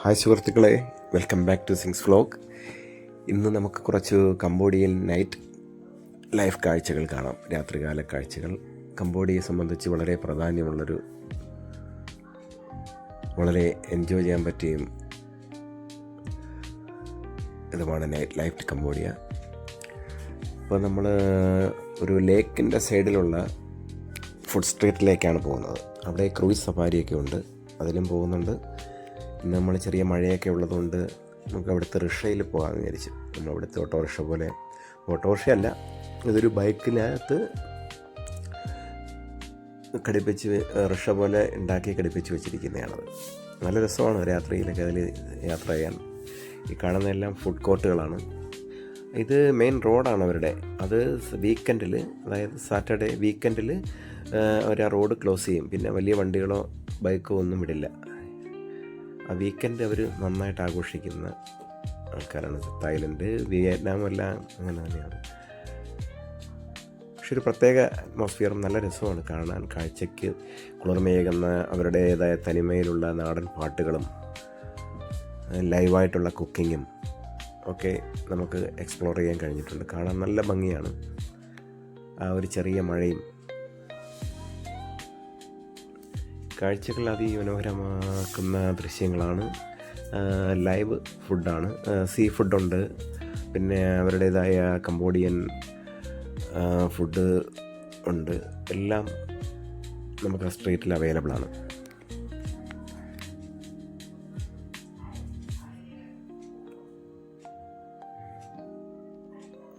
Hi സുഹൃത്തുക്കളെ, welcome back to സിങ്സ് vlog. ഇന്ന് നമുക്ക് കുറച്ച് കംബോഡിയൻ നൈറ്റ് ലൈഫ് കാഴ്ചകൾ കാണാം. രാത്രികാല കാഴ്ചകൾ കംബോഡിയയെ സംബന്ധിച്ച് വളരെ പ്രാധാന്യമുള്ളൊരു, വളരെ എൻജോയ് ചെയ്യാൻ പറ്റിയും ഇതുമാണ് നൈറ്റ് ലൈഫ് കംബോഡിയ. ഇപ്പോൾ നമ്മൾ ഒരു ലേക്കിൻ്റെ സൈഡിലുള്ള ഫുഡ് സ്ട്രീറ്റിലേക്കാണ് പോകുന്നത്. അവിടെ ക്രൂയിസ് സഫാരിയൊക്കെ ഉണ്ട്, അതിലും പോകുന്നുണ്ട്. ഇന്ന് നമ്മൾ ചെറിയ മഴയൊക്കെ ഉള്ളതുകൊണ്ട് നമുക്ക് അവിടുത്തെ റിക്ഷയിൽ പോകാമെന്ന് വിചാരിച്ചു. നമ്മളവിടുത്തെ ഓട്ടോറിക്ഷ പോലെ, ഓട്ടോറിക്ഷയല്ല, ഇതൊരു ബൈക്കിനകത്ത് ഘടിപ്പിച്ച് റിക്ഷ പോലെ ഉണ്ടാക്കി ഘടിപ്പിച്ച് വെച്ചിരിക്കുന്നതാണത്. നല്ല രസമാണ് രാത്രിയിലൊക്കെ അതിൽ യാത്ര ചെയ്യാൻ. ഈ കാണുന്നതെല്ലാം ഫുഡ് കോർട്ടുകളാണ്. ഇത് മെയിൻ റോഡാണ് അവരുടെ. അത് വീക്കെൻഡിൽ, അതായത് സാറ്റർഡേ വീക്കെൻഡിൽ അവർ ആ റോഡ് ക്ലോസ് ചെയ്യും. പിന്നെ വലിയ വണ്ടികളോ ബൈക്കോ ഒന്നും വിടില്ല. ആ വീക്കെൻഡ് അവർ നന്നായിട്ട് ആഘോഷിക്കുന്ന ആൾക്കാരാണ്. തായ്ലൻഡ്, വിയറ്റ്നാം എല്ലാം അങ്ങനെ തന്നെയാണ്. പക്ഷെ ഒരു പ്രത്യേക അറ്റ്മോസ്ഫിയറും നല്ല രസമാണ് കാണാൻ. കാഴ്ചയ്ക്ക് കുളിർമയേകുന്ന അവരുടേതായ തനിമയിലുള്ള നാടൻ പാട്ടുകളും ലൈവായിട്ടുള്ള കുക്കിങ്ങും ഒക്കെ നമുക്ക് എക്സ്പ്ലോർ ചെയ്യാൻ കഴിഞ്ഞിട്ടുണ്ട്. കാണാൻ നല്ല ഭംഗിയാണ്. ആ ഒരു ചെറിയ മഴയും കാഴ്ചകൾ അതിമനോഹരമാക്കുന്ന ദൃശ്യങ്ങളാണ്. ലൈവ് ഫുഡാണ്, സീ ഫുഡുണ്ട്, പിന്നെ അവരുടേതായ കംബോഡിയൻ ഫുഡ് ഉണ്ട്. എല്ലാം നമുക്ക് ആ സ്ട്രീറ്റിൽ അവൈലബിളാണ്.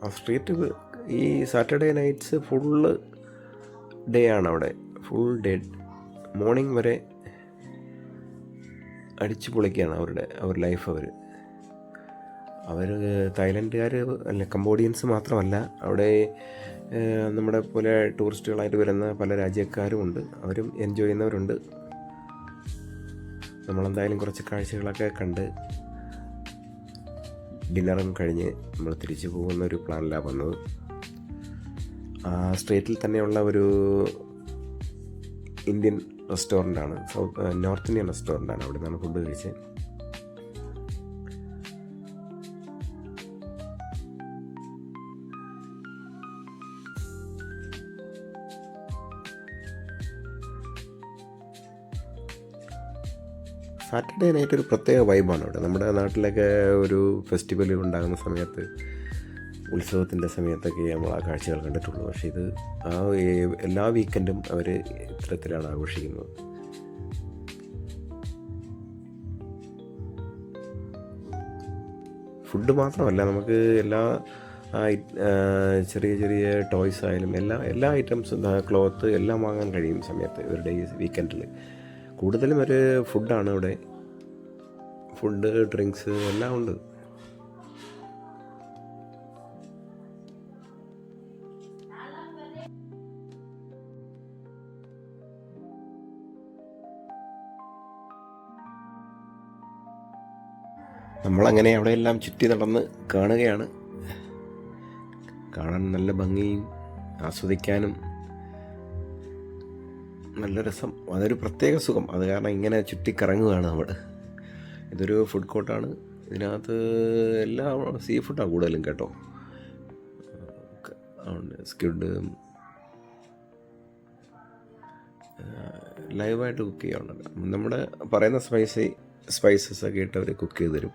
ആ സ്ട്രീറ്റ് ഈ സാറ്റർഡേ നൈറ്റ്സ് ഫുള്ള് ഡേ ആണ് അവിടെ. ഫുൾ ഡേ, മോർണിംഗ് വരെ അടിച്ചു പൊളിക്കുകയാണ് അവർ ലൈഫ്. അവർ തായ്ലൻഡുകാർ അല്ല, കംബോഡിയൻസ് മാത്രമല്ല, അവിടെ നമ്മുടെ പോലെ ടൂറിസ്റ്റുകളായിട്ട് വരുന്ന പല രാജ്യക്കാരും ഉണ്ട്. അവരും എൻജോയ് ചെയ്യുന്നവരുണ്ട്. നമ്മളെന്തായാലും കുറച്ച് കാഴ്ചകളൊക്കെ കണ്ട് ഡിന്നറും കഴിഞ്ഞ് നമ്മൾ തിരിച്ചു പോകുന്ന ഒരു പ്ലാനിലാണ് വന്നത്. ആ സ്ട്രീറ്റിൽ തന്നെയുള്ള ഒരു ഇന്ത്യൻ റെസ്റ്റോറൻ്റാണ്, നോർത്ത് ഇന്ത്യൻ റെസ്റ്റോറൻ്റാണ്. അവിടെ നിന്നാണ് ഫുഡ് കഴിച്ചത്. സാറ്റർഡേ നൈറ്റ് ഒരു പ്രത്യേക വൈബാണ് അവിടെ. നമ്മുടെ നാട്ടിലൊക്കെ ഒരു ഫെസ്റ്റിവൽ ഉണ്ടാകുന്ന സമയത്ത്, ഉത്സവത്തിൻ്റെ സമയത്തൊക്കെ നമ്മൾ ആ കാഴ്ചകൾ കണ്ടിട്ടുള്ളൂ. പക്ഷേ ഇത് എല്ലാ വീക്കെൻഡും അവർ ഇത്തരത്തിലാണ് ആഘോഷിക്കുന്നത്. ഫുഡ് മാത്രമല്ല, നമുക്ക് എല്ലാ ചെറിയ ചെറിയ ടോയ്സ് ആയാലും എല്ലാ ഐറ്റംസും, ക്ലോത്ത് എല്ലാം വാങ്ങാൻ കഴിയും സമയത്ത് ഇവരുടെ ഈ വീക്കെൻഡിൽ. കൂടുതലും ഒരു ഫുഡാണ് ഇവിടെ. ഫുഡ്, ഡ്രിങ്ക്സ് എല്ലാം ഉണ്ട്. നമ്മളങ്ങനെ അവിടെയെല്ലാം ചുറ്റി നടന്ന് കാണുകയാണ്. കാണാൻ നല്ല ഭംഗിയും ആസ്വദിക്കാനും നല്ല രസം. അതൊരു പ്രത്യേക സുഖം. അത് കാരണം ഇങ്ങനെ ചുറ്റിക്കറങ്ങുകയാണ് നമ്മൾ. ഇതൊരു ഫുഡ് കോർട്ടാണ്. ഇതിനകത്ത് എല്ലാ സീ ഫുഡാണ് കൂടുതലും കേട്ടോ. സ്ക്വിഡ് ലൈവായിട്ട് കുക്ക് ചെയ്യാറുണ്ട്. നമ്മുടെ പറയുന്ന സ്പൈസസ് ഒക്കെ ഇട്ട് അവർ കുക്ക് ചെയ്ത് തരും.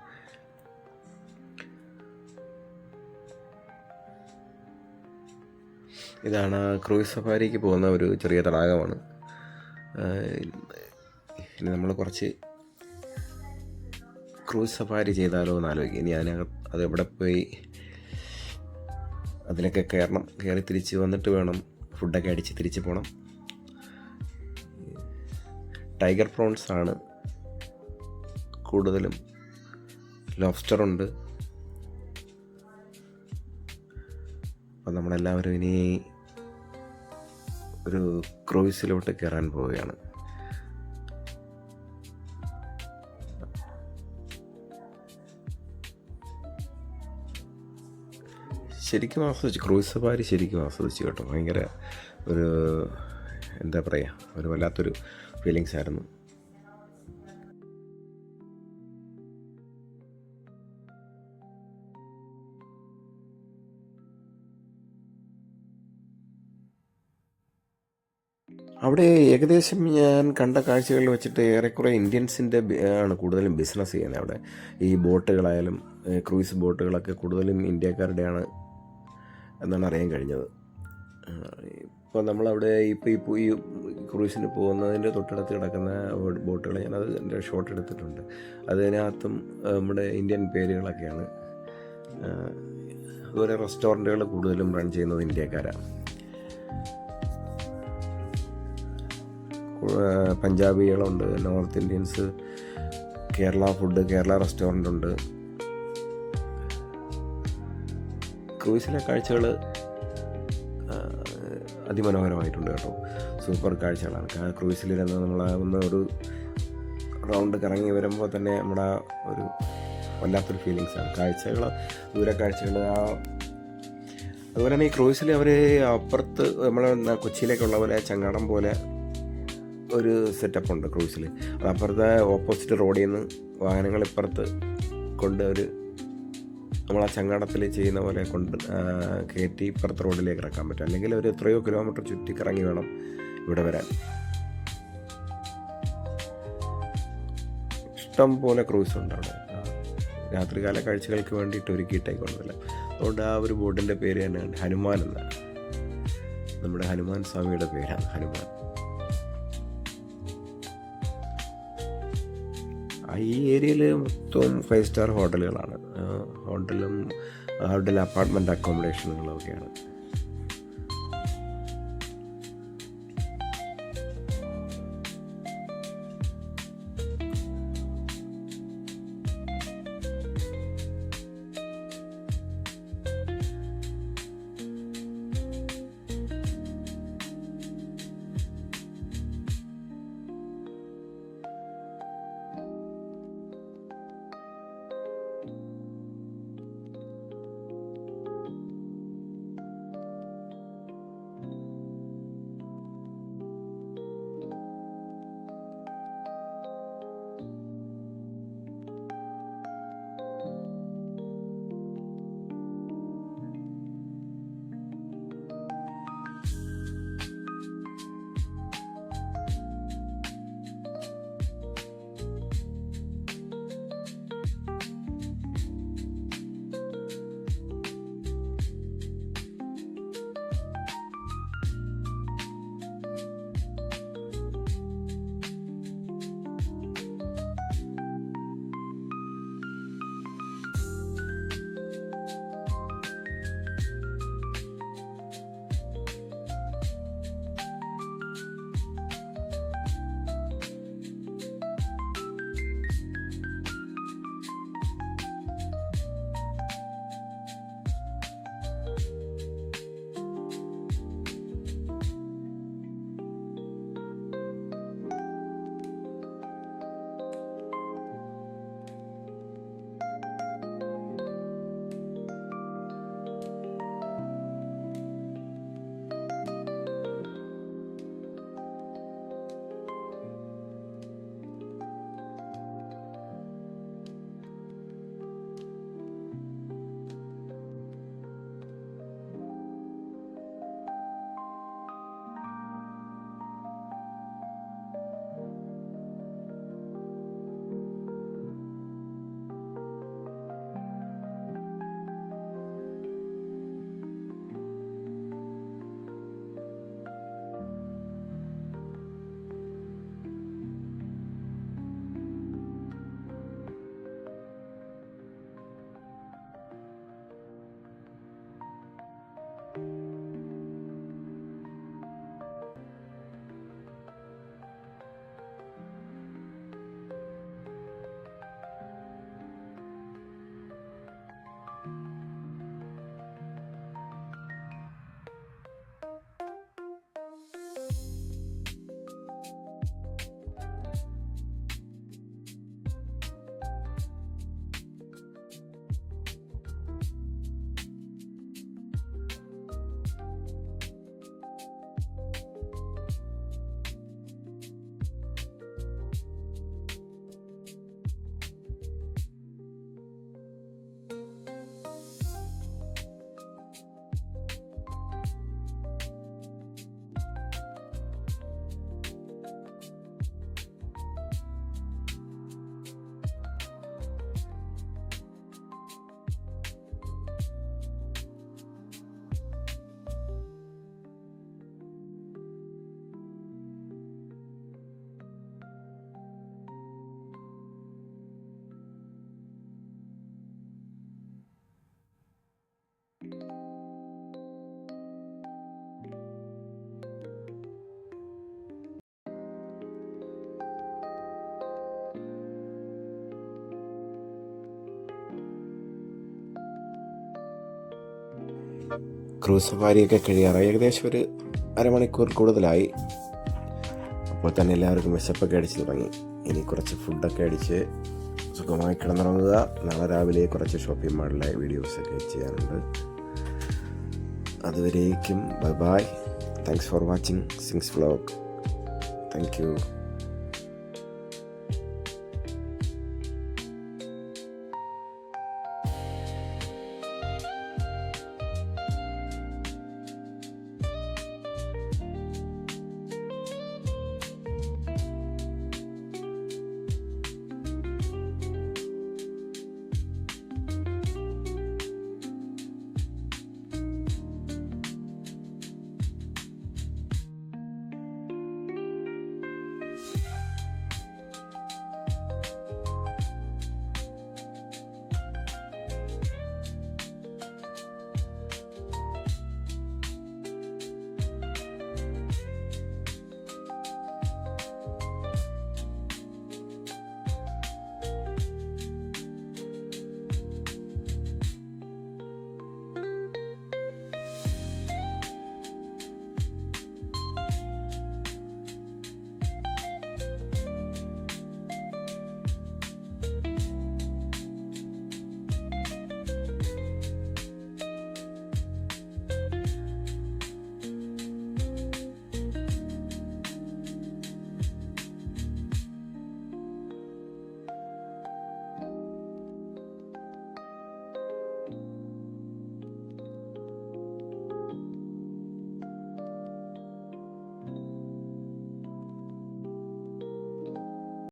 ഇതാണ് ക്രൂയിസ് സഫാരിക്ക് പോകുന്ന ഒരു ചെറിയ തടാകമാണ്. ഇനി നമ്മൾ കുറച്ച് ക്രൂയിസ് സഫാരി ചെയ്താലോ എന്ന് ആലോചിക്കും. ഇനി അത് എവിടെ പോയി അതിലൊക്കെ കയറി തിരിച്ച് വന്നിട്ട് വേണം ഫുഡൊക്കെ അടിച്ച് തിരിച്ച് പോകണം. ടൈഗർ പ്രോൺസ് ആണ് കൂടുതലും. ലോബ്സ്റ്ററുണ്ട്. അപ്പം നമ്മളെല്ലാവരും ഇനി ഒരു ക്രൂയിസിലോട്ട് കയറാൻ പോവുകയാണ്. ശരിക്കും ആസ്വദിച്ചു, ക്രൂയിസ് സഫാരി ശരിക്കും ആസ്വദിച്ചു കേട്ടോ. ഭയങ്കര ഒരു എന്താ പറയുക, ഒരു വല്ലാത്തൊരു ഫീലിങ്സ് ആയിരുന്നു. അവിടെ ഏകദേശം ഞാൻ കണ്ട കാഴ്ചകളിൽ വെച്ചിട്ട് ഏറെക്കുറെ ഇന്ത്യൻസിൻ്റെ ആണ് കൂടുതലും ബിസിനസ് ചെയ്യുന്നത് അവിടെ. ഈ ബോട്ടുകളായാലും ക്രൂയിസ് ബോട്ടുകളൊക്കെ കൂടുതലും ഇന്ത്യക്കാരുടെയാണ് എന്നാണ് അറിയാൻ കഴിഞ്ഞത്. ഇപ്പോൾ നമ്മളവിടെ ഇപ്പോൾ ഈ ക്രൂയിസിന് പോകുന്നതിൻ്റെ തൊട്ടടുത്ത് കിടക്കുന്ന ബോട്ടുകൾ ഞാനത് എൻ്റെ ഷോട്ട് എടുത്തിട്ടുണ്ട്. അതിനകത്തും നമ്മുടെ ഇന്ത്യൻ പേരുകളൊക്കെയാണ്. അതുപോലെ റെസ്റ്റോറൻറ്റുകൾ കൂടുതലും റൺ ചെയ്യുന്നത് ഇന്ത്യക്കാരാണ്. പഞ്ചാബികളുണ്ട്, north Indians, Kerala food, Kerala restaurant ഉണ്ട്. ക്രൂയിസിലെ കാഴ്ചകൾ അതിമനോഹരമായിട്ടുണ്ട് കേട്ടോ. സൂപ്പർ കാഴ്ചകളാണ്. ക്രൂയിസിലിരുന്ന് നമ്മൾ ഒന്ന് ഒരു റൗണ്ട് കറങ്ങി വരുമ്പോൾ തന്നെ നമ്മുടെ ഒരു വല്ലാത്തൊരു ഫീലിങ്സാണ്. കാഴ്ചകൾ, ദൂരെ കാഴ്ചകൾ. അതുപോലെ തന്നെ ഈ ക്രൂയിസിൽ അവർ അപ്പുറത്ത് നമ്മൾ കൊച്ചിയിലേക്കുള്ള പോലെ ചങ്ങാടം പോലെ ഒരു സെറ്റപ്പ് ഉണ്ട് ക്രൂസിൽ. അത് അപ്പുറത്തെ ഓപ്പോസിറ്റ് റോഡിൽ നിന്ന് വാഹനങ്ങൾ ഇപ്പുറത്ത് കൊണ്ട് അവർ നമ്മൾ ആ ചങ്ങാടത്തിൽ ചെയ്യുന്ന പോലെ കൊണ്ട് കയറ്റി ഇപ്പുറത്തെ റോഡിലേക്ക് ഇറക്കാൻ പറ്റും. അല്ലെങ്കിൽ ഒരു എത്രയോ കിലോമീറ്റർ ചുറ്റി കറങ്ങി വേണം ഇവിടെ വരാൻ. ഇഷ്ടം പോലെ ക്രൂസ് ഉണ്ട് അവിടെ. രാത്രികാല കാഴ്ചകൾക്ക് വേണ്ടിയിട്ട് ഒരുക്കിയിട്ടേക്കൊന്നുമില്ല. അതുകൊണ്ട് ആ ഒരു ബോട്ടിൻ്റെ പേര് തന്നെയാണ് ഹനുമാൻ എന്നാണ്. നമ്മുടെ ഹനുമാൻ സ്വാമിയുടെ പേരാണ് ഹനുമാൻ. ഈ ഏരിയയിൽ മൊത്തം 5 സ്റ്റാർ ഹോട്ടലുകളാണ്. ഹോട്ടൽ അപ്പാർട്ട്മെൻറ്റ് അക്കോമഡേഷനുകളും ഒക്കെയാണ്. ക്രൂസ് സഫാരിയൊക്കെ കഴിയാറായി. ഏകദേശം ഒരു അരമണിക്കൂർ കൂടുതലായി. അപ്പോൾ തന്നെ എല്ലാവർക്കും വിശപ്പൊക്കെ അടിച്ച് തുടങ്ങി. ഇനി കുറച്ച് ഫുഡൊക്കെ അടിച്ച് സുഖമായി കിടന്നുറങ്ങുക. നാളെ രാവിലെ കുറച്ച് ഷോപ്പിംഗ് മാളിലെ വീഡിയോസൊക്കെ ചെയ്യാനുണ്ട്. അതുവരേക്കും bye bye. Thanks for watching sings vlog. Thank you.